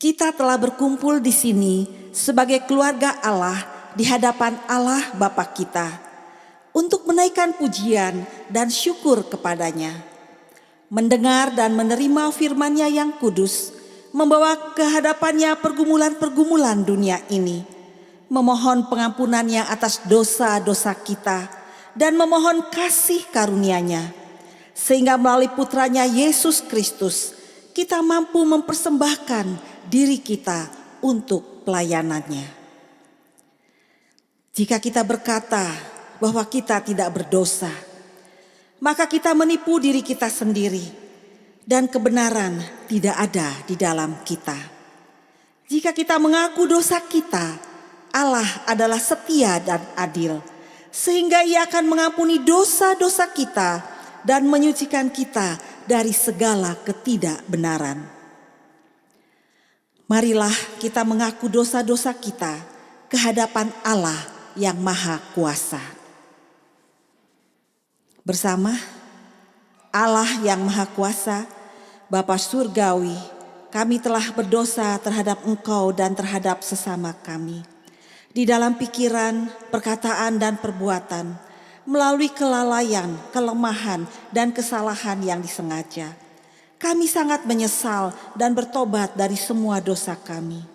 Kita telah berkumpul di sini sebagai keluarga Allah di hadapan Allah Bapa kita untuk menaikkan pujian dan syukur kepadanya, mendengar dan menerima firman-Nya yang kudus, membawa ke hadapannya pergumulan-pergumulan dunia ini, memohon pengampunannya atas dosa-dosa kita dan memohon kasih karunia-Nya, sehingga melalui putranya Yesus Kristus kita mampu mempersembahkan diri kita untuk pelayanannya. Jika kita berkata bahwa kita tidak berdosa, maka kita menipu diri kita sendiri dan kebenaran tidak ada di dalam kita. Jika kita mengaku dosa kita, Allah adalah setia dan adil, sehingga Ia akan mengampuni dosa-dosa kita dan menyucikan kita dari segala ketidakbenaran. Marilah kita mengaku dosa-dosa kita ke hadapan Allah yang Maha Kuasa. Bersama Allah yang Maha Kuasa, Bapa Surgawi, kami telah berdosa terhadap Engkau dan terhadap sesama kami, di dalam pikiran, perkataan, dan perbuatan, melalui kelalaian, kelemahan, dan kesalahan yang disengaja. Kami sangat menyesal dan bertobat dari semua dosa kami.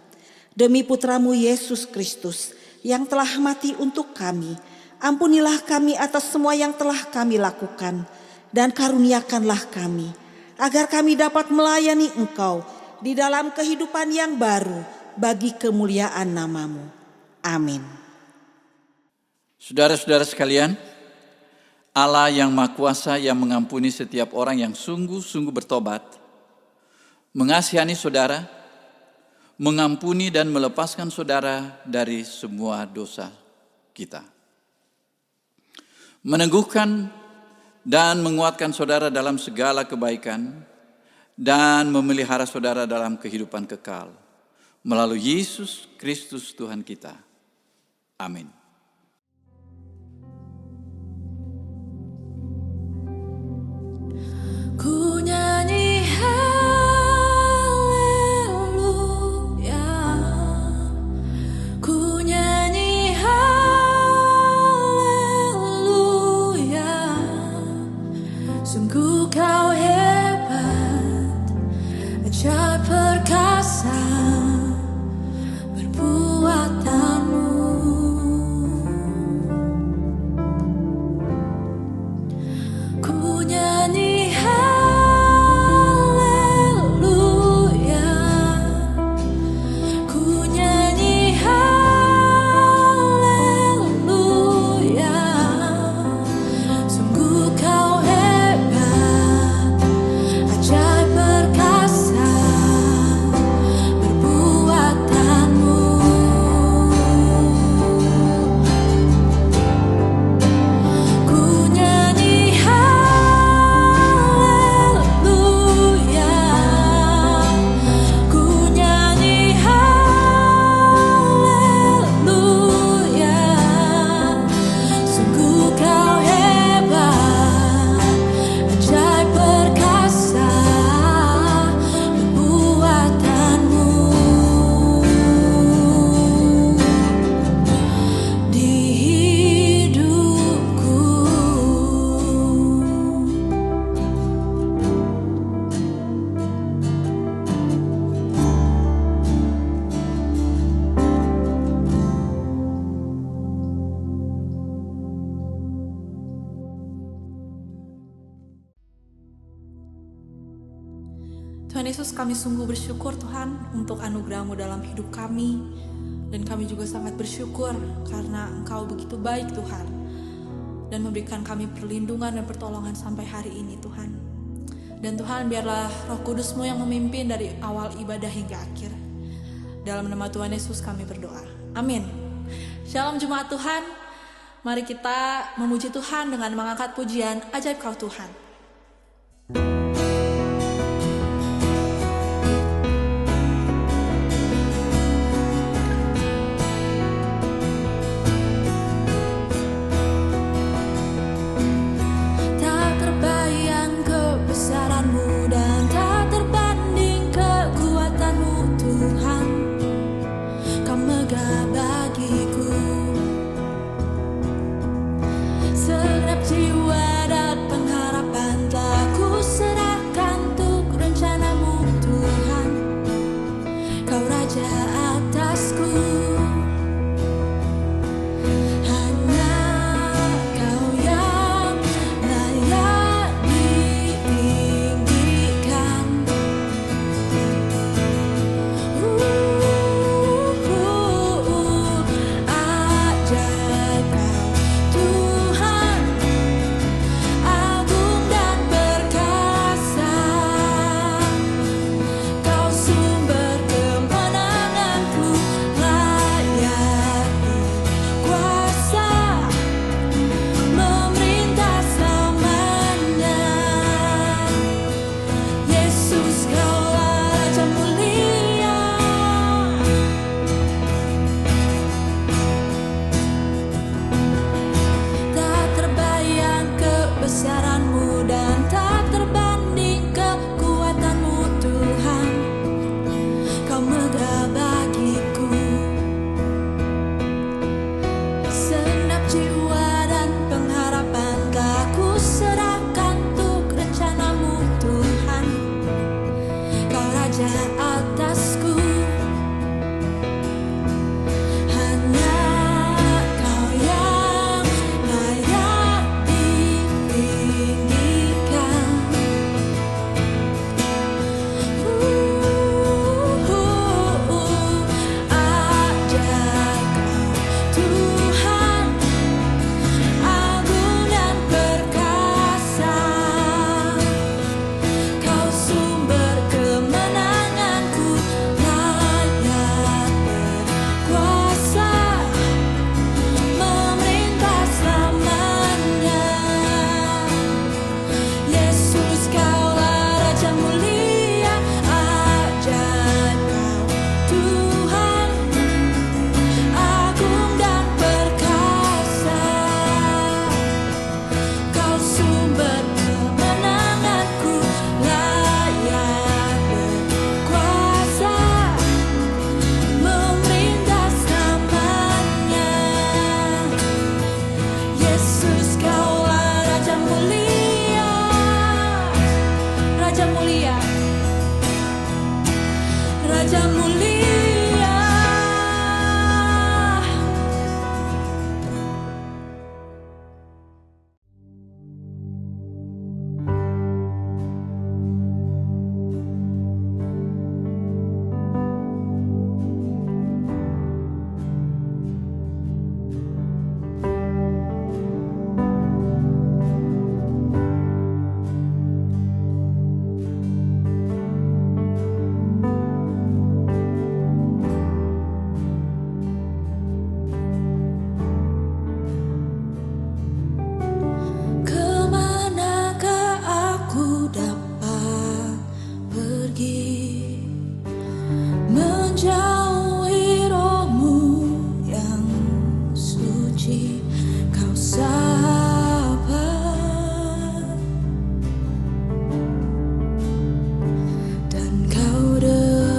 Demi putra-Mu Yesus Kristus yang telah mati untuk kami, ampunilah kami atas semua yang telah kami lakukan, dan karuniakanlah kami, agar kami dapat melayani Engkau di dalam kehidupan yang baru bagi kemuliaan nama-Mu. Amin. Saudara-saudara sekalian, Allah yang Maha Kuasa yang mengampuni setiap orang yang sungguh-sungguh bertobat, mengasihani saudara, mengampuni dan melepaskan saudara dari semua dosa kita, meneguhkan dan menguatkan saudara dalam segala kebaikan, dan memelihara saudara dalam kehidupan kekal, melalui Yesus Kristus Tuhan kita. Amin. Ku nyanyi haleluya, ku nyanyi haleluya. Sungguh Kau hebat, ajaib perkasa perbuatanmu. Ku nyanyi haleluya, ku nyanyi haleluya. Sungguh Kau hebat, ajaib perkasa perbuatanmu. Ku nyanyi haleluya, ku nyanyi haleluya. Sungguh Kau hebat, ajaib perkasa perbuatanmu. Di hidupku, Tuhan Yesus, kami sungguh bersyukur Tuhan untuk anugerah-Mu dalam hidup kami. Dan kami juga sangat bersyukur karena Engkau begitu baik Tuhan, dan memberikan kami perlindungan dan pertolongan sampai hari ini Tuhan. Dan Tuhan, biarlah Roh Kudus-Mu yang memimpin dari awal ibadah hingga akhir. Dalam nama Tuhan Yesus kami berdoa. Amin. Shalom jemaat Tuhan. Mari kita memuji Tuhan dengan mengangkat pujian Ajaib Kau Tuhan. tak terbayang kebesaran-Mu dan tak terbanding kekuatan-Mu Tuhan. Raja mulia. Kemanakah aku dapat pergi, menjauhi rohmu yang suci, kau sahabat dan kau dekat.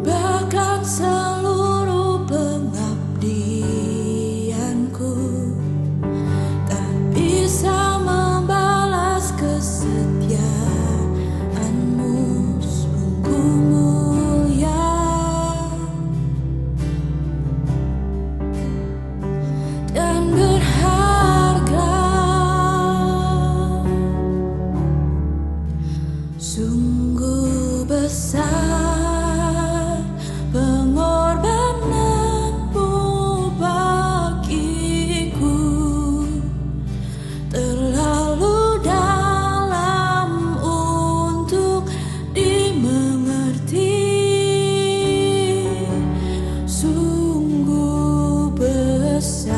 Bahkan seluruh pengabdianku tak bisa membalas kesetiaanmu, sungguh mulia dan berharga. Sungguh besar pengorbananmu bagiku, terlalu dalam untuk dimengerti. Sungguh besar,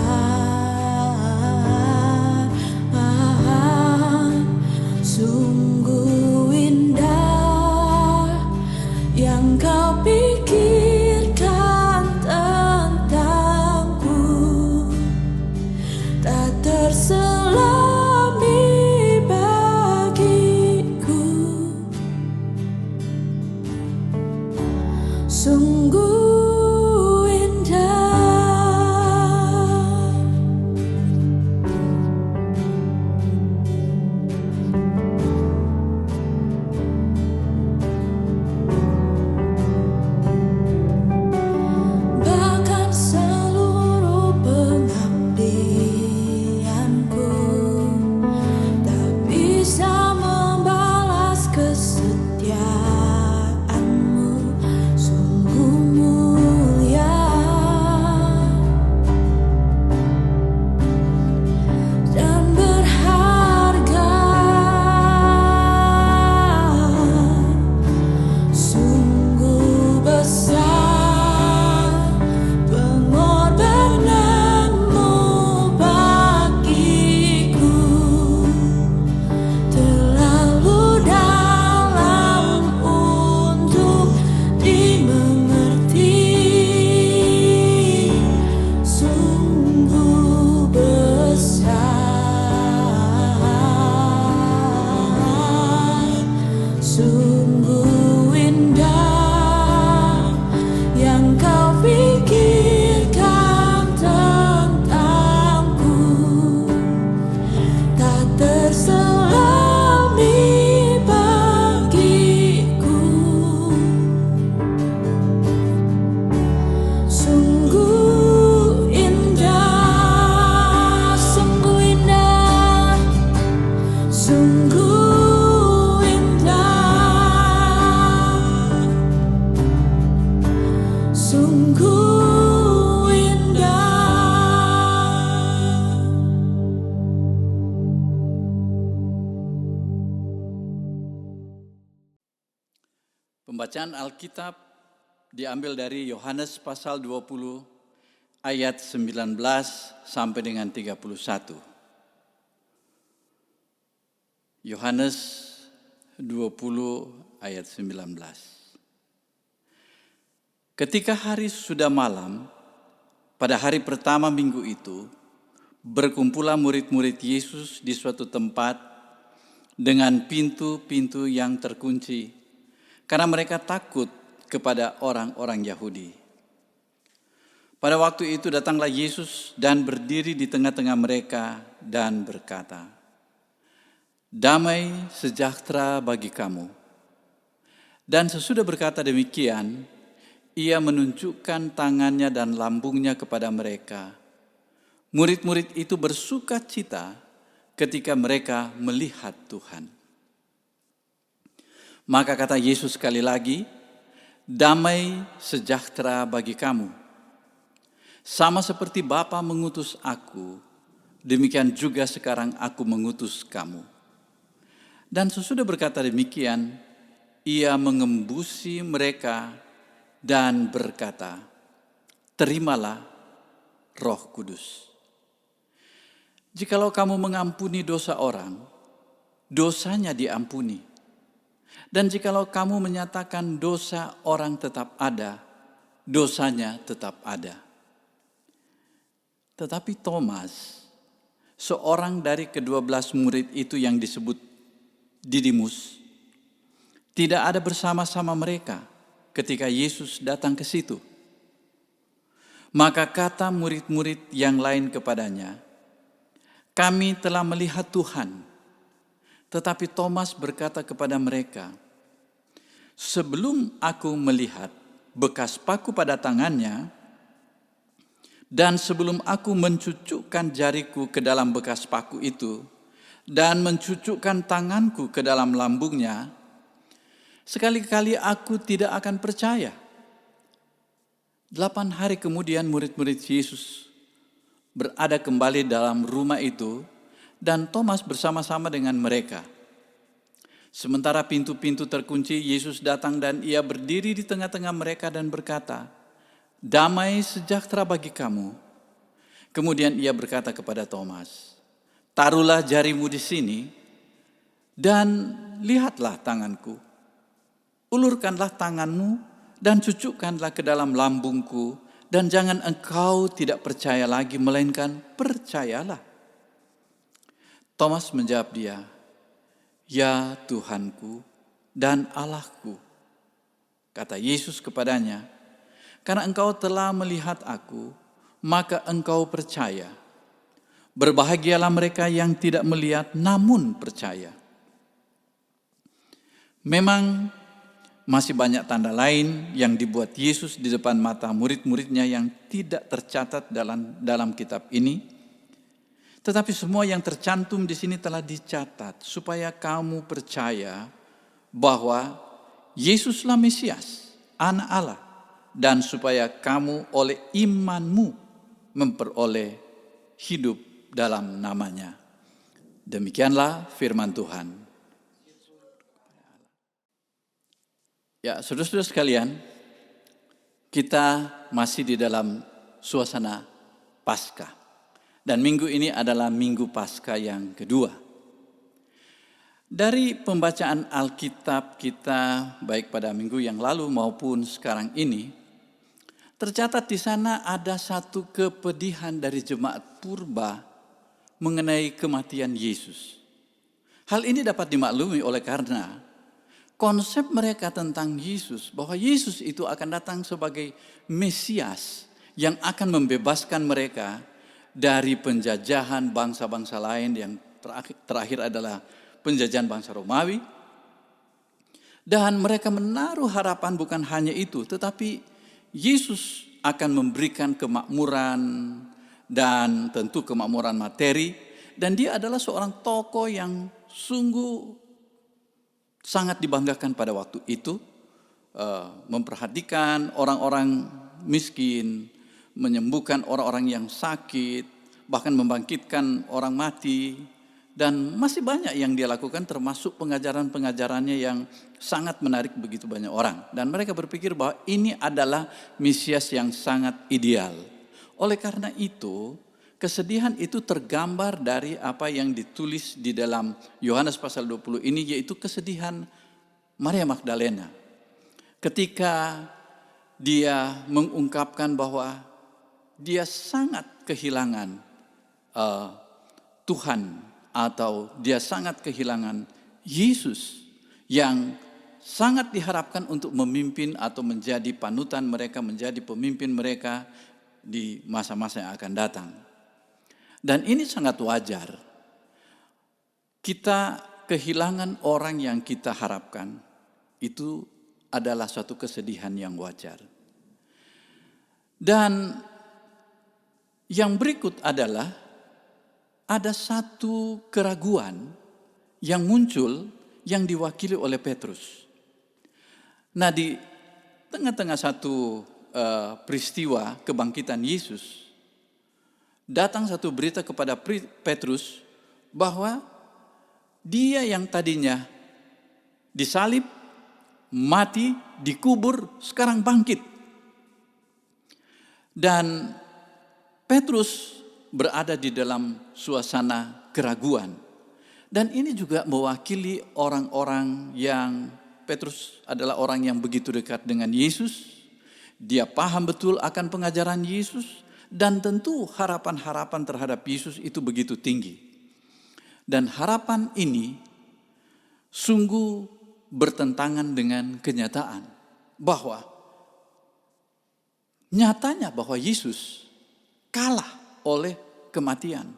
sungguh indah yang kau pikirkan tentangku, tak terselami bagiku. Sungguh indah. Bahkan seluruh pengabdianku tak bisa membalas kesetiaanmu, sungguh mulia dan berharga. Sungguh besar pengorbananmu bagiku, terlalu dalam untuk dimengerti. Sungguh besar, sungguh indah yang kau pikirkan tentangku, tak terselami bagiku. Sungguh indah, sungguh indah, sungguh indah, sungguh indah. Pembacaan Alkitab diambil dari Yohanes pasal 20 ayat 19 sampai dengan 31. Yohanes 20 ayat 19. Ketika hari sudah malam, pada hari pertama minggu itu, berkumpullah murid-murid Yesus di suatu tempat dengan pintu-pintu yang terkunci, karena mereka takut kepada orang-orang Yahudi. Pada waktu itu datanglah Yesus dan berdiri di tengah-tengah mereka dan berkata, damai sejahtera bagi kamu. Dan sesudah berkata demikian, ia menunjukkan tangannya dan lambungnya kepada mereka. Murid-murid itu bersuka cita ketika mereka melihat Tuhan. Maka kata Yesus sekali lagi, damai sejahtera bagi kamu. Sama seperti Bapa mengutus aku, demikian juga sekarang aku mengutus kamu. Dan sesudah berkata demikian, ia mengembusi mereka dan berkata, terimalah Roh Kudus. Jikalau kamu mengampuni dosa orang, dosanya diampuni. Dan jikalau kamu menyatakan dosa orang tetap ada, dosanya tetap ada. Tetapi Thomas, seorang dari ke-12 murid itu yang disebut Didimus, tidak ada bersama-sama mereka ketika Yesus datang ke situ. Maka kata murid-murid yang lain kepadanya, kami telah melihat Tuhan. Tetapi Thomas berkata kepada mereka, sebelum aku melihat bekas paku pada tangannya, dan sebelum aku mencucukkan jariku ke dalam bekas paku itu, dan mencucukkan tanganku ke dalam lambungnya, sekali-kali aku tidak akan percaya. 8 hari kemudian murid-murid Yesus berada kembali dalam rumah itu, dan Thomas bersama-sama dengan mereka. Sementara pintu-pintu terkunci, Yesus datang dan ia berdiri di tengah-tengah mereka dan berkata, damai sejahtera bagi kamu. Kemudian ia berkata kepada Thomas, taruhlah jarimu di sini dan lihatlah tanganku. Ulurkanlah tanganmu dan cucukkanlah ke dalam lambungku, dan jangan engkau tidak percaya lagi, melainkan percayalah. Thomas menjawab dia, ya Tuhanku dan Allahku. Kata Yesus kepadanya, karena engkau telah melihat aku, maka engkau percaya. Berbahagialah mereka yang tidak melihat namun percaya. Memang masih banyak tanda lain yang dibuat Yesus di depan mata murid-muridnya yang tidak tercatat dalam kitab ini. Tetapi semua yang tercantum di sini telah dicatat supaya kamu percaya bahwa Yesuslah Mesias, Anak Allah, dan supaya kamu oleh imanmu memperoleh hidup dalam namanya. Demikianlah firman Tuhan. Ya, saudara-saudara sekalian, kita masih di dalam suasana Paskah. Dan minggu ini adalah minggu Paskah yang kedua. Dari pembacaan Alkitab kita, baik pada minggu yang lalu maupun sekarang ini, tercatat di sana ada satu kepedihan dari jemaat purba mengenai kematian Yesus. Hal ini dapat dimaklumi oleh karena konsep mereka tentang Yesus, bahwa Yesus itu akan datang sebagai Mesias yang akan membebaskan mereka dari penjajahan bangsa-bangsa lain, yang terakhir adalah penjajahan bangsa Romawi. Dan mereka menaruh harapan bukan hanya itu, tetapi Yesus akan memberikan kemakmuran dan tentu kemakmuran materi. Dan dia adalah seorang tokoh yang sungguh sangat dibanggakan pada waktu itu. Memperhatikan orang-orang miskin, menyembuhkan orang-orang yang sakit, bahkan membangkitkan orang mati. Dan masih banyak yang dia lakukan, termasuk pengajaran-pengajarannya yang sangat menarik begitu banyak orang. Dan mereka berpikir bahwa ini adalah Mesias yang sangat ideal. Oleh karena itu, kesedihan itu tergambar dari apa yang ditulis di dalam Yohanes pasal 20 ini, yaitu kesedihan Maria Magdalena. Ketika dia mengungkapkan bahwa dia sangat kehilangan Tuhan, atau dia sangat kehilangan Yesus yang sangat diharapkan untuk memimpin atau menjadi panutan mereka, menjadi pemimpin mereka di masa-masa yang akan datang. Dan ini sangat wajar. Kita kehilangan orang yang kita harapkan itu adalah suatu kesedihan yang wajar. Dan yang berikut adalah ada satu keraguan yang muncul yang diwakili oleh Petrus. Nah, di tengah-tengah satu peristiwa kebangkitan Yesus, datang satu berita kepada Petrus bahwa dia yang tadinya disalib, mati, dikubur, sekarang bangkit. Dan Petrus berada di dalam suasana keraguan. Dan ini juga mewakili orang-orang yang Petrus adalah orang yang begitu dekat dengan Yesus. Dia paham betul akan pengajaran Yesus. Dan tentu harapan-harapan terhadap Yesus itu begitu tinggi. Dan harapan ini sungguh bertentangan dengan kenyataan. Bahwa nyatanya bahwa Yesus kalah oleh kematian.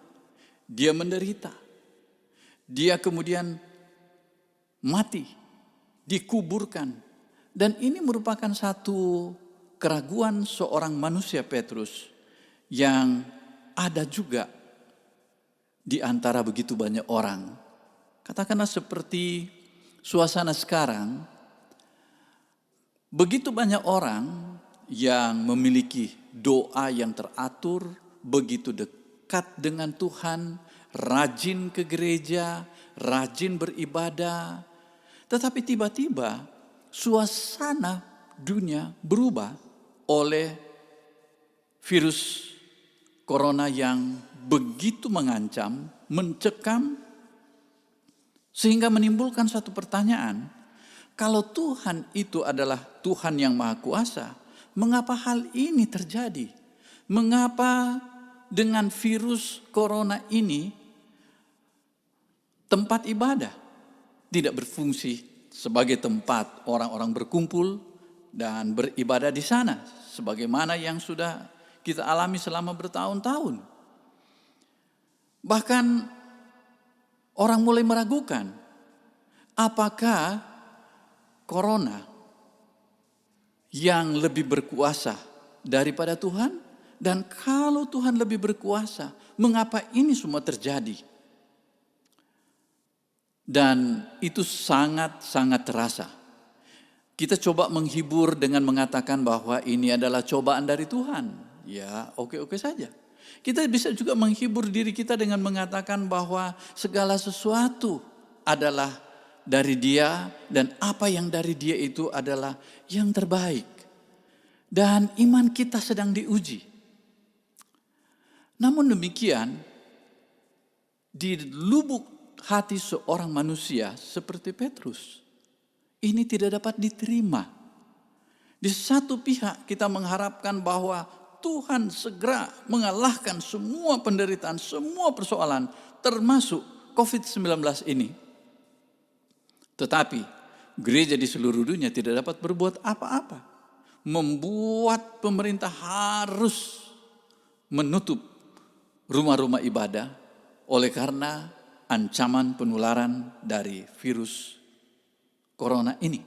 Dia menderita. Dia kemudian mati, dikuburkan. Dan ini merupakan satu keraguan seorang manusia Petrus yang ada juga di antara begitu banyak orang. Katakanlah seperti suasana sekarang, begitu banyak orang yang memiliki doa yang teratur, begitu dekat dengan Tuhan, rajin ke gereja, rajin beribadah. Tetapi tiba-tiba suasana dunia berubah oleh virus corona yang begitu mengancam, mencekam, sehingga menimbulkan satu pertanyaan. Kalau Tuhan itu adalah Tuhan yang Maha Kuasa, mengapa hal ini terjadi? Mengapa dengan virus corona ini tempat ibadah tidak berfungsi sebagai tempat orang-orang berkumpul dan beribadah di sana, sebagaimana yang sudah kita alami selama bertahun-tahun? Bahkan orang mulai meragukan, apakah corona yang lebih berkuasa daripada Tuhan? Dan kalau Tuhan lebih berkuasa, mengapa ini semua terjadi? Dan itu sangat-sangat terasa. Kita coba menghibur dengan mengatakan bahwa ini adalah cobaan dari Tuhan. Ya, oke-oke saja. Kita bisa juga menghibur diri kita dengan mengatakan bahwa segala sesuatu adalah dari Dia dan apa yang dari Dia itu adalah yang terbaik. Dan iman kita sedang diuji. Namun demikian, di lubuk hati seorang manusia seperti Petrus, ini tidak dapat diterima. Di satu pihak kita mengharapkan bahwa Tuhan segera mengalahkan semua penderitaan, semua persoalan, termasuk COVID-19 ini. Tetapi gereja di seluruh dunia tidak dapat berbuat apa-apa. Membuat pemerintah harus menutup rumah-rumah ibadah oleh karena ancaman penularan dari virus corona ini.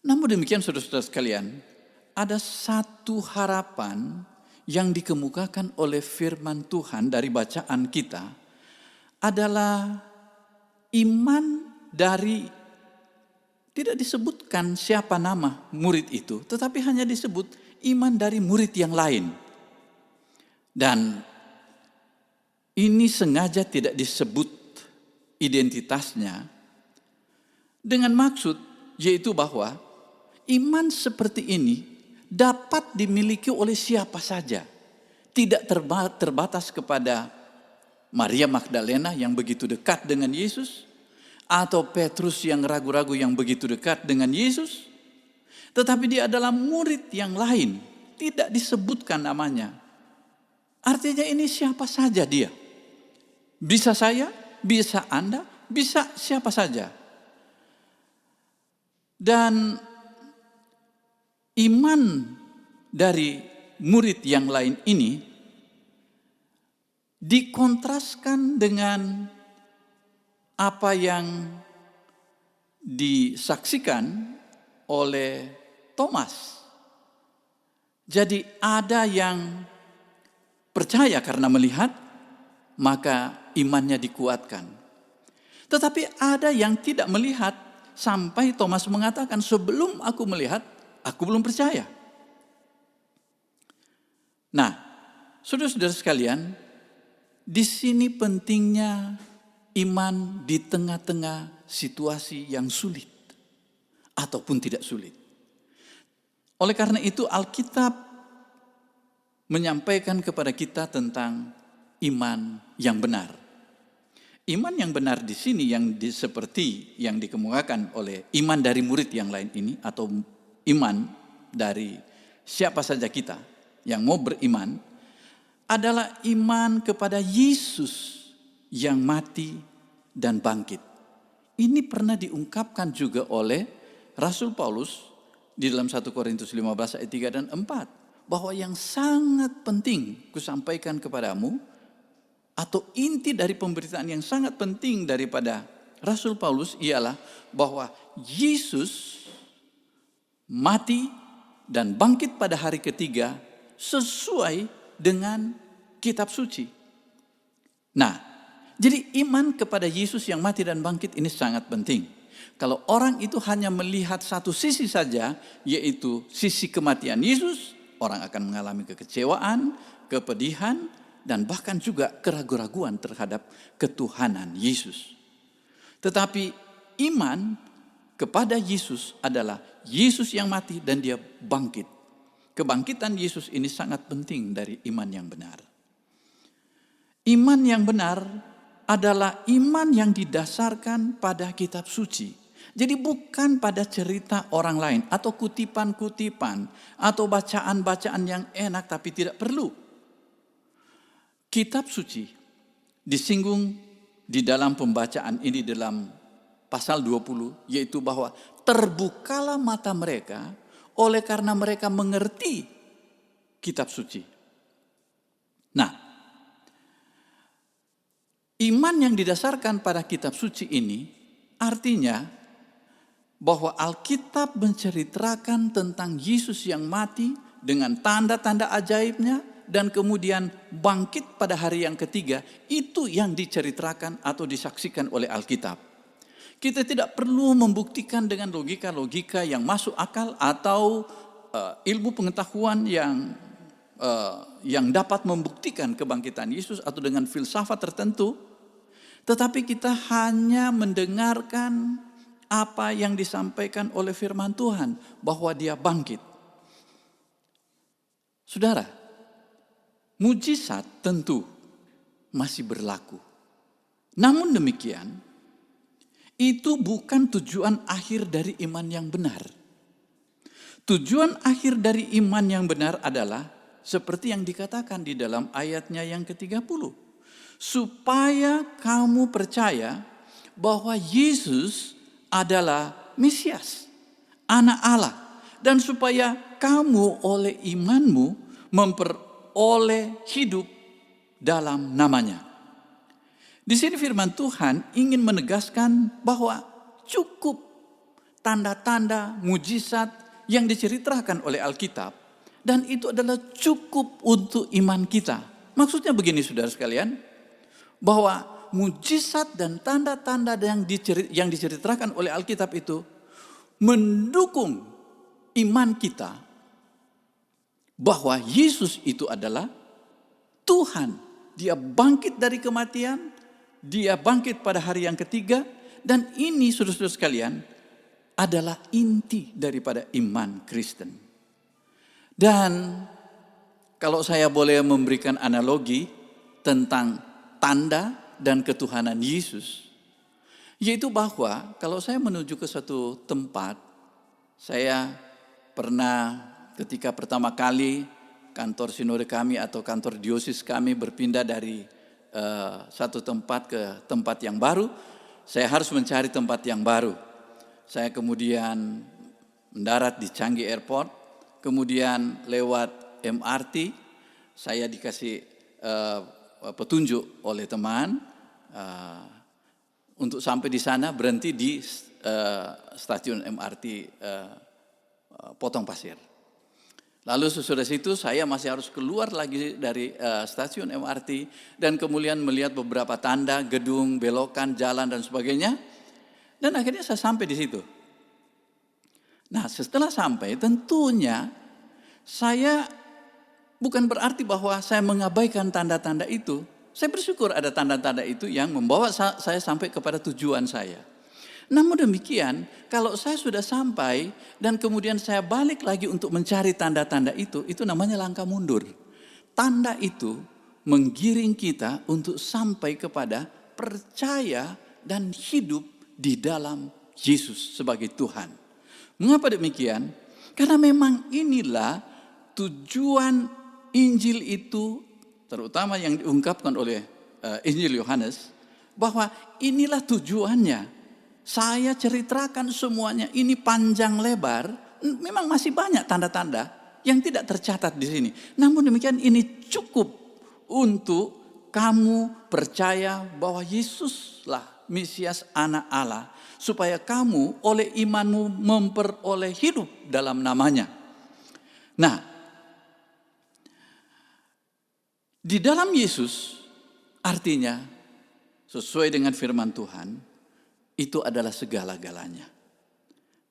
Namun demikian saudara-saudara sekalian, ada satu harapan yang dikemukakan oleh firman Tuhan dari bacaan kita adalah iman dari, tidak disebutkan siapa nama murid itu, tetapi hanya disebut iman dari murid yang lain. Dan ini sengaja tidak disebut identitasnya dengan maksud yaitu bahwa iman seperti ini dapat dimiliki oleh siapa saja. Tidak terbatas kepada Maria Magdalena yang begitu dekat dengan Yesus, atau Petrus yang ragu-ragu yang begitu dekat dengan Yesus. Tetapi dia adalah murid yang lain, tidak disebutkan namanya. Artinya ini siapa saja dia. Bisa saya, bisa Anda, bisa siapa saja. Dan iman dari murid yang lain ini dikontraskan dengan apa yang disaksikan oleh Thomas. Jadi ada yang percaya karena melihat, maka imannya dikuatkan. Tetapi ada yang tidak melihat, sampai Thomas mengatakan, sebelum aku melihat, aku belum percaya. Nah, saudara-saudara sekalian, di sini pentingnya iman di tengah-tengah situasi yang sulit ataupun tidak sulit. Oleh karena itu Alkitab menyampaikan kepada kita tentang iman yang benar. Iman yang benar di sini seperti yang dikemukakan oleh iman dari murid yang lain ini, atau iman dari siapa saja kita yang mau beriman, adalah iman kepada Yesus yang mati dan bangkit. Ini pernah diungkapkan juga oleh Rasul Paulus di dalam 1 Korintus 15 ayat 3 dan 4. Bahwa yang sangat penting kusampaikan kepadamu, atau inti dari pemberitaan yang sangat penting daripada Rasul Paulus ialah bahwa Yesus mati dan bangkit pada hari ketiga sesuai dengan kitab suci. Nah, jadi iman kepada Yesus yang mati dan bangkit ini sangat penting. Kalau orang itu hanya melihat satu sisi saja, yaitu sisi kematian Yesus, orang akan mengalami kekecewaan, kepedihan, dan bahkan juga keraguan-raguan terhadap ketuhanan Yesus. Tetapi iman kepada Yesus adalah Yesus yang mati dan dia bangkit. Kebangkitan Yesus ini sangat penting dari iman yang benar. Iman yang benar adalah iman yang didasarkan pada kitab suci. Jadi bukan pada cerita orang lain atau kutipan-kutipan atau bacaan-bacaan yang enak tapi tidak perlu. Kitab suci disinggung di dalam pembacaan ini dalam pasal 20, yaitu bahwa terbukalah mata mereka oleh karena mereka mengerti kitab suci. Nah, iman yang didasarkan pada kitab suci ini artinya bahwa Alkitab menceritakan tentang Yesus yang mati dengan tanda-tanda ajaibnya dan kemudian bangkit pada hari yang ketiga. Itu yang diceritakan atau disaksikan oleh Alkitab. Kita tidak perlu membuktikan dengan logika-logika yang masuk akal atau ilmu pengetahuan yang dapat membuktikan kebangkitan Yesus atau dengan filsafat tertentu. Tetapi kita hanya mendengarkan apa yang disampaikan oleh firman Tuhan bahwa dia bangkit. Saudara, mujizat tentu masih berlaku. Namun demikian, itu bukan tujuan akhir dari iman yang benar. Tujuan akhir dari iman yang benar adalah seperti yang dikatakan di dalam ayatnya yang ke-30. Supaya kamu percaya bahwa Yesus adalah Mesias, Anak Allah. Dan supaya kamu oleh imanmu memperoleh hidup dalam namanya. Di sini firman Tuhan ingin menegaskan bahwa cukup tanda-tanda mujizat yang diceritakan oleh Alkitab, dan itu adalah cukup untuk iman kita. Maksudnya begini saudara sekalian, bahwa mujizat dan tanda-tanda yang diceritakan oleh Alkitab itu mendukung iman kita bahwa Yesus itu adalah Tuhan. Dia bangkit dari kematian, dia bangkit pada hari yang ketiga, dan ini saudara-saudara sekalian adalah inti daripada iman Kristen. Dan kalau saya boleh memberikan analogi tentang tanda dan ketuhanan Yesus, yaitu bahwa kalau saya menuju ke suatu tempat, saya pernah ketika pertama kali kantor sinode kami atau kantor diosis kami berpindah dari satu tempat ke tempat yang baru, saya harus mencari tempat yang baru. Saya kemudian mendarat di Changi Airport, kemudian lewat MRT, saya dikasih petunjuk oleh teman untuk sampai di sana berhenti di stasiun MRT Potong Pasir. Lalu sesudah situ saya masih harus keluar lagi dari stasiun MRT dan kemudian melihat beberapa tanda, gedung, belokan, jalan dan sebagainya. Dan akhirnya saya sampai di situ. Nah, setelah sampai tentunya saya bukan berarti bahwa saya mengabaikan tanda-tanda itu. Saya bersyukur ada tanda-tanda itu yang membawa saya sampai kepada tujuan saya. Namun demikian, kalau saya sudah sampai dan kemudian saya balik lagi untuk mencari tanda-tanda itu namanya langkah mundur. Tanda itu menggiring kita untuk sampai kepada percaya dan hidup di dalam Yesus sebagai Tuhan. Mengapa demikian? Karena memang inilah tujuan Injil itu, terutama yang diungkapkan oleh Injil Yohanes, bahwa inilah tujuannya. Saya ceritakan semuanya, ini panjang lebar, memang masih banyak tanda-tanda yang tidak tercatat di sini. Namun demikian ini cukup untuk kamu percaya bahwa Yesuslah Mesias Anak Allah, supaya kamu oleh imanmu memperoleh hidup dalam namanya. Nah, di dalam Yesus artinya sesuai dengan firman Tuhan, itu adalah segala-galanya.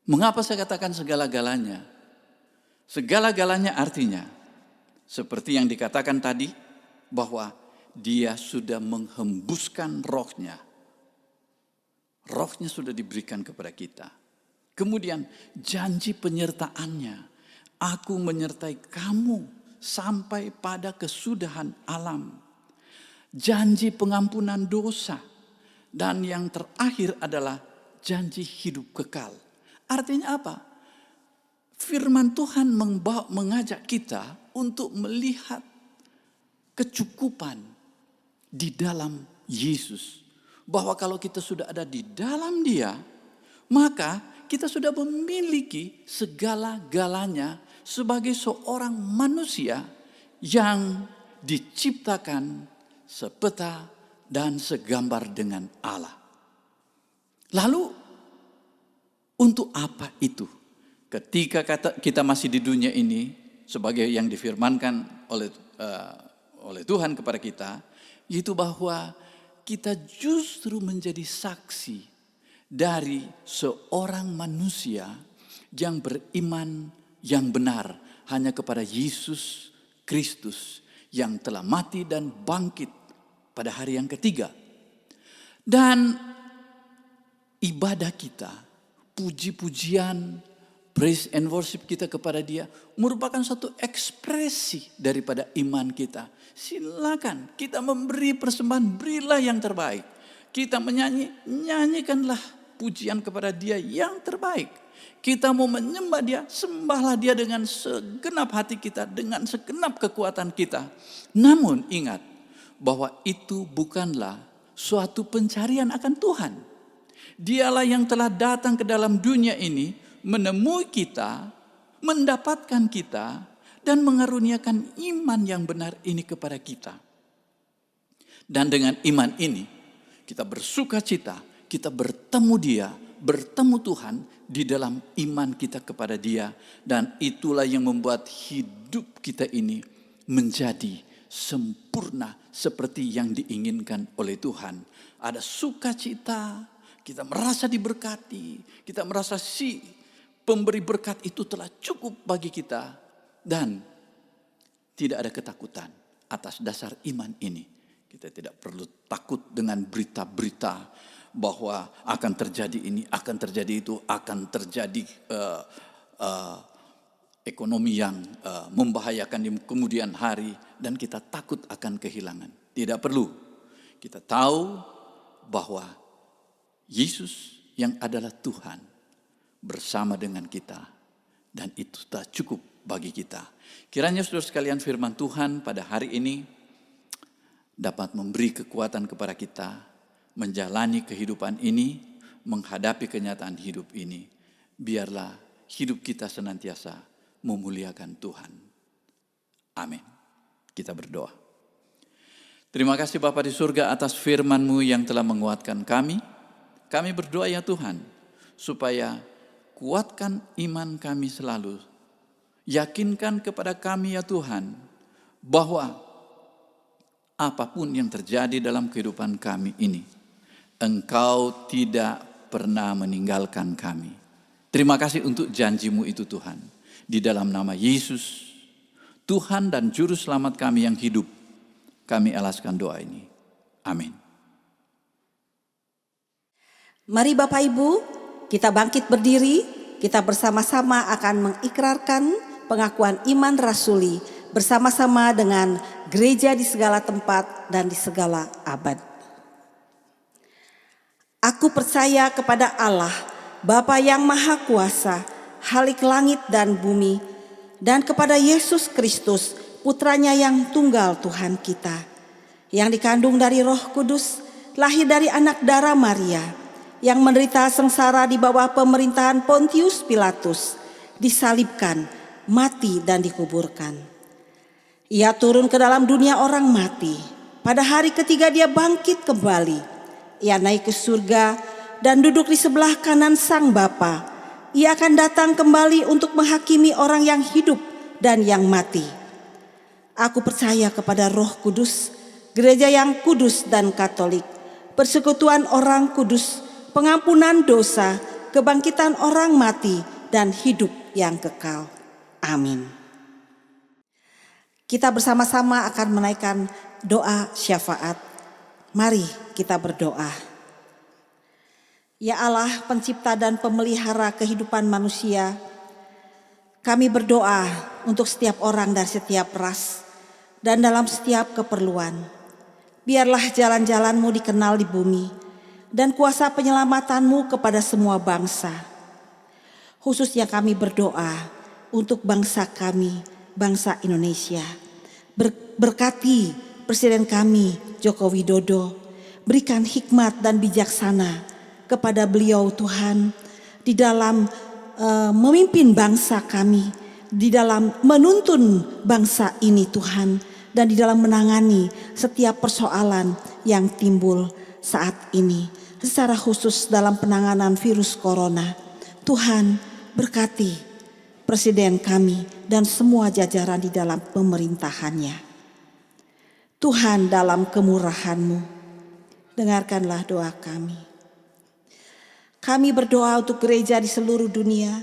Mengapa saya katakan segala-galanya? Segala-galanya artinya, seperti yang dikatakan tadi, bahwa dia sudah menghembuskan rohnya. Rohnya sudah diberikan kepada kita. Kemudian janji penyertaannya, aku menyertai kamu sampai pada kesudahan alam. Janji pengampunan dosa. Dan yang terakhir adalah janji hidup kekal. Artinya apa? Firman Tuhan mengajak kita untuk melihat kecukupan di dalam Yesus. Bahwa kalau kita sudah ada di dalam Dia, maka kita sudah memiliki segala-galanya sebagai seorang manusia yang diciptakan sepeta dan segambar dengan Allah. Lalu untuk apa itu? Ketika kita masih di dunia ini, sebagai yang difirmankan oleh Tuhan kepada kita, yaitu bahwa kita justru menjadi saksi dari seorang manusia yang beriman yang benar hanya kepada Yesus Kristus yang telah mati dan bangkit pada hari yang ketiga. Dan ibadah kita, puji-pujian, praise and worship kita kepada Dia merupakan satu ekspresi daripada iman kita. Silakan kita memberi persembahan, berilah yang terbaik. Kita nyanyikanlah pujian kepada Dia yang terbaik. Kita mau menyembah Dia, sembahlah Dia dengan segenap hati kita, dengan segenap kekuatan kita. Namun ingat, bahwa itu bukanlah suatu pencarian akan Tuhan. Dialah yang telah datang ke dalam dunia ini, menemui kita, mendapatkan kita, dan mengaruniakan iman yang benar ini kepada kita. Dan dengan iman ini, kita bersuka cita, kita bertemu Dia, bertemu Tuhan di dalam iman kita kepada Dia. Dan itulah yang membuat hidup kita ini menjadi sempurna seperti yang diinginkan oleh Tuhan. Ada sukacita, kita merasa diberkati, kita merasa si pemberi berkat itu telah cukup bagi kita. Dan tidak ada ketakutan atas dasar iman ini. Kita tidak perlu takut dengan berita-berita bahwa akan terjadi ini, akan terjadi itu, akan terjadi ekonomi yang membahayakan di kemudian hari, dan kita takut akan kehilangan. Tidak perlu. Kita tahu bahwa Yesus yang adalah Tuhan bersama dengan kita, dan itu sudah cukup bagi kita. Kiranya saudara sekalian, firman Tuhan pada hari ini dapat memberi kekuatan kepada kita menjalani kehidupan ini, menghadapi kenyataan hidup ini. Biarlah hidup kita senantiasa memuliakan Tuhan. Amin. Kita berdoa. Terima kasih Bapa di surga atas firman-Mu yang telah menguatkan kami. Kami berdoa ya Tuhan, supaya kuatkan iman kami selalu. Yakinkan kepada kami ya Tuhan, bahwa apapun yang terjadi dalam kehidupan kami ini, Engkau tidak pernah meninggalkan kami. Terima kasih untuk janji-Mu itu Tuhan. Di dalam nama Yesus, Tuhan dan Juru Selamat kami yang hidup, kami alaskan doa ini. Amin. Mari Bapak Ibu, kita bangkit berdiri, kita bersama-sama akan mengikrarkan pengakuan iman rasuli bersama-sama dengan gereja di segala tempat dan di segala abad. Aku percaya kepada Allah, Bapa yang Maha Kuasa, Khalik langit dan bumi, dan kepada Yesus Kristus, Putranya yang tunggal Tuhan kita, yang dikandung dari Roh Kudus, lahir dari anak darah Maria, yang menderita sengsara di bawah pemerintahan Pontius Pilatus, disalibkan, mati dan dikuburkan. Ia turun ke dalam dunia orang mati. Pada hari ketiga dia bangkit kembali. Ia naik ke surga dan duduk di sebelah kanan Sang Bapa. Ia akan datang kembali untuk menghakimi orang yang hidup dan yang mati. Aku percaya kepada Roh Kudus, gereja yang kudus dan katolik, persekutuan orang kudus, pengampunan dosa, kebangkitan orang mati, dan hidup yang kekal. Amin. Kita bersama-sama akan menaikkan doa syafaat. Mari kita berdoa. Ya Allah, pencipta dan pemelihara kehidupan manusia, kami berdoa untuk setiap orang dari setiap ras dan dalam setiap keperluan. Biarlah jalan-jalan-Mu dikenal di bumi, dan kuasa penyelamatan-Mu kepada semua bangsa. Khususnya kami berdoa untuk bangsa kami, bangsa Indonesia. Berkati Presiden kami, Joko Widodo. Berikan hikmat dan bijaksana kepada beliau Tuhan, di dalam memimpin bangsa kami, di dalam menuntun bangsa ini Tuhan, dan di dalam menangani setiap persoalan yang timbul saat ini. Secara khusus dalam penanganan virus corona, Tuhan berkati Presiden kami dan semua jajaran di dalam pemerintahannya. Tuhan dalam kemurahan-Mu, dengarkanlah doa kami. Kami berdoa untuk gereja di seluruh dunia.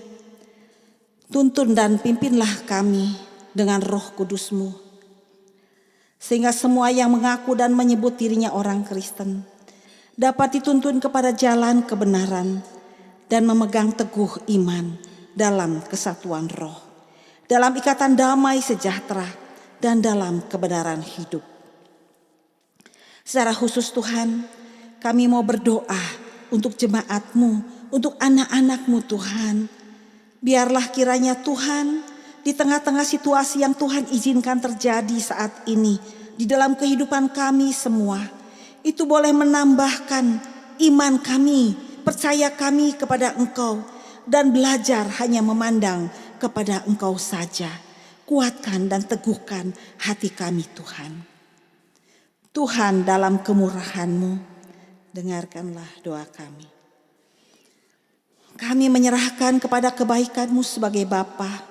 Tuntun dan pimpinlah kami dengan Roh Kudus-Mu, sehingga semua yang mengaku dan menyebut dirinya orang Kristen dapat dituntun kepada jalan kebenaran dan memegang teguh iman dalam kesatuan roh, dalam ikatan damai sejahtera, dan dalam kebenaran hidup. Secara khusus Tuhan, kami mau berdoa untuk jemaat-Mu, untuk anak-anak-Mu Tuhan. Biarlah kiranya Tuhan, di tengah-tengah situasi yang Tuhan izinkan terjadi saat ini di dalam kehidupan kami semua, itu boleh menambahkan iman kami, percaya kami kepada Engkau, dan belajar hanya memandang kepada Engkau saja. Kuatkan dan teguhkan hati kami Tuhan. Tuhan dalam kemurahan-Mu, dengarkanlah doa kami. Kami menyerahkan kepada kebaikan-Mu sebagai Bapa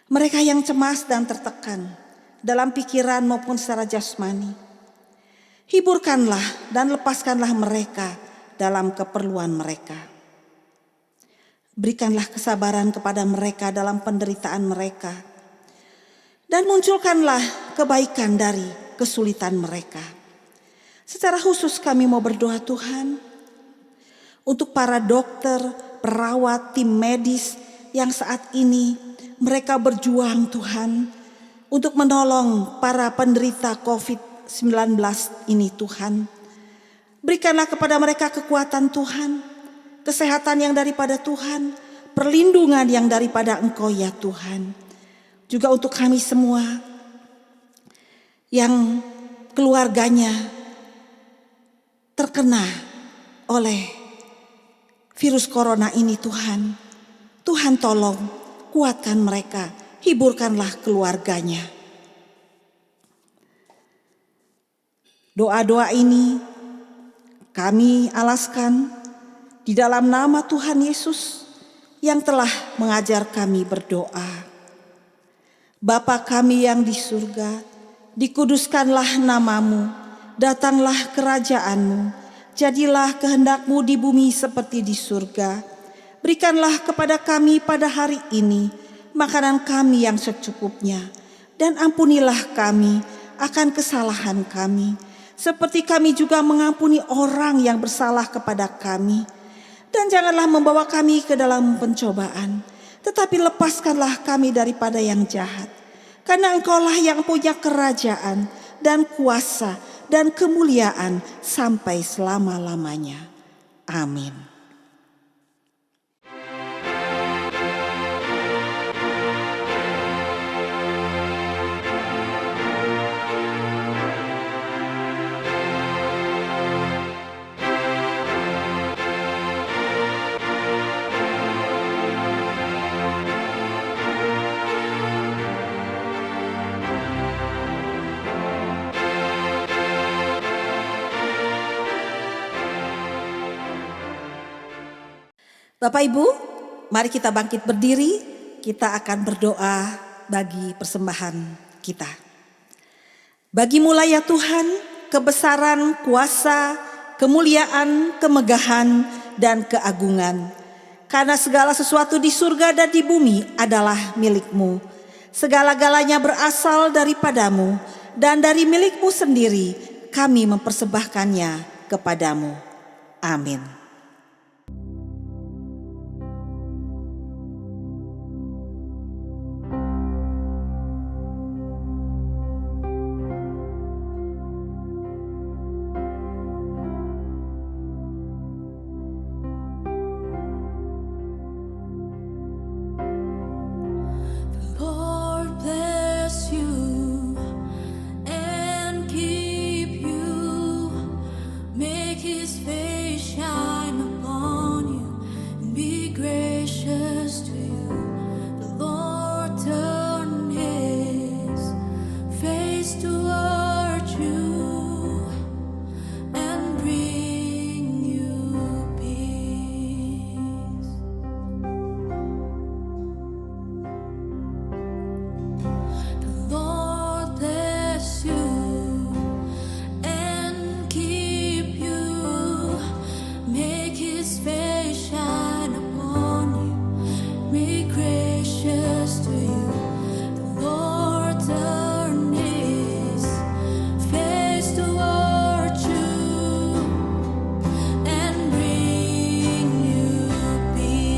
mereka yang cemas dan tertekan dalam pikiran maupun secara jasmani. Hiburkanlah dan lepaskanlah mereka dalam keperluan mereka. Berikanlah kesabaran kepada mereka dalam penderitaan mereka, dan munculkanlah kebaikan dari kesulitan mereka. Secara khusus kami mau berdoa Tuhan untuk para dokter, perawat, tim medis yang saat ini mereka berjuang Tuhan untuk menolong para penderita COVID-19 ini Tuhan. Berikanlah kepada mereka kekuatan Tuhan, kesehatan yang daripada Tuhan, perlindungan yang daripada Engkau ya Tuhan. Juga untuk kami semua yang keluarganya terkena oleh virus corona ini Tuhan. Tuhan tolong kuatkan mereka, hiburkanlah keluarganya. Doa-doa ini Kami alaskan di dalam nama Tuhan Yesus yang telah mengajar kami berdoa. Bapa kami yang di surga, dikuduskanlah namamu, datanglah kerajaanmu, jadilah kehendak-Mu di bumi seperti di surga. Berikanlah kepada kami pada hari ini makanan kami yang secukupnya, dan ampunilah kami akan kesalahan kami, seperti kami juga mengampuni orang yang bersalah kepada kami. Dan janganlah membawa kami ke dalam pencobaan, tetapi lepaskanlah kami daripada yang jahat. Karena Engkaulah yang punya kerajaan dan kuasa dan kemuliaan sampai selama-lamanya. Amin. Bapak Ibu, mari kita bangkit berdiri, kita akan berdoa bagi persembahan kita. Bagimu-lah ya Tuhan, kebesaran, kuasa, kemuliaan, kemegahan, dan keagungan. Karena segala sesuatu di surga dan di bumi adalah milik-Mu. Segala-galanya berasal daripadamu, dan dari milik-Mu sendiri kami mempersembahkannya kepadamu. Amin. Lord bless you and keep you. Make His face shine upon you and be gracious to you. The Lord turn His face toward you and bring you peace. The Lord bless you and keep you. Make His face shine upon you. Be gracious to you. The Lord turn His face toward you and bring you peace.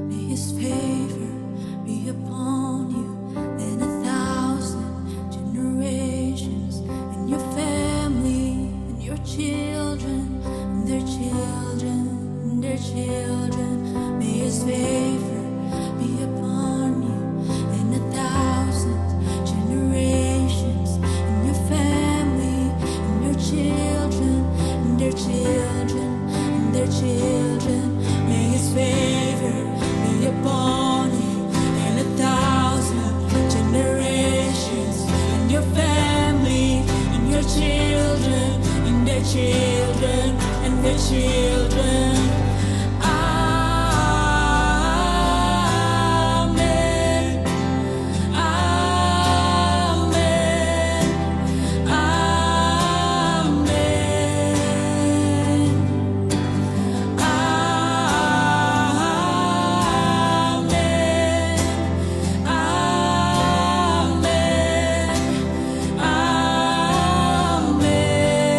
May His favor be upon you and 1,000 generations, and your family, and your children, and their children, and their children. May His favor be upon you and 1,000 generations, and your family, and your children, and their children, and their children. May His favor be upon you and 1,000 generations, and your family, and your children, and their children, and their children. Amen. Amen. Amen. Amen. Amen.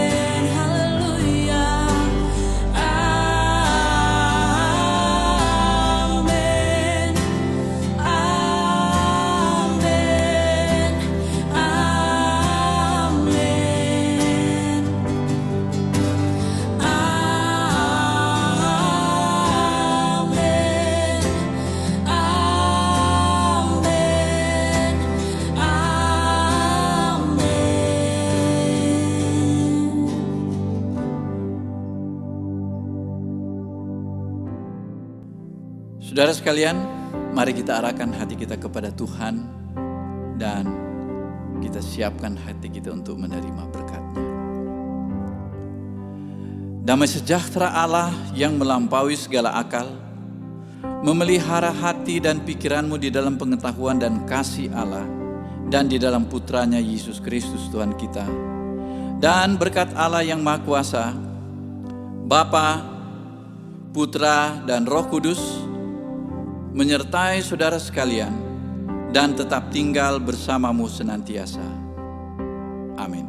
Saudara sekalian, mari kita arahkan hati kita kepada Tuhan dan kita siapkan hati kita untuk menerima berkat-Nya. Damai sejahtera Allah yang melampaui segala akal, memelihara hati dan pikiranmu di dalam pengetahuan dan kasih Allah, dan di dalam putranya Yesus Kristus Tuhan kita. Dan berkat Allah yang Maha Kuasa, Bapa, Putra, dan Roh Kudus, menyertai saudara sekalian, dan tetap tinggal bersamamu senantiasa. Amin.